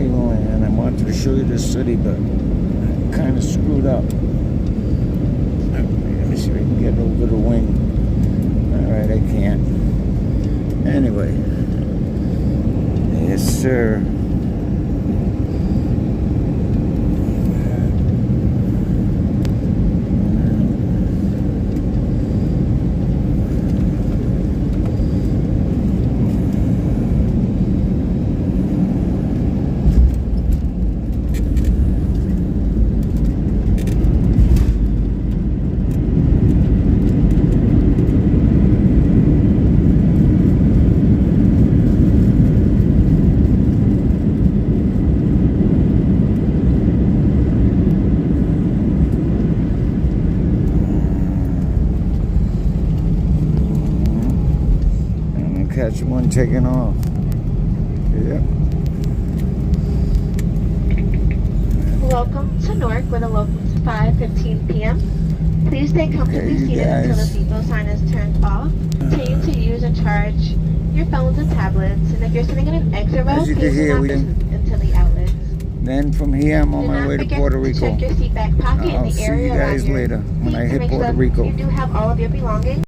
and I wanted to show you this city, but I kind of screwed up. Let me see if I can get over the wing. Alright, I can't. Anyway. Yes, sir. Catch one taking off. Yep. Welcome to Newark, where the local is 5:15 p.m. Please stay comfortably seated until the seatbelt sign is turned off. Continue to use and charge your phones and tablets. And if you're sitting in an exit row, please do not move until the outlets. Then from here, I'm on my way to Puerto Rico. Check your seat back pocket in I'll the see area you guys around your later when I seat to hit make sure Puerto Rico. You do have all of your belongings.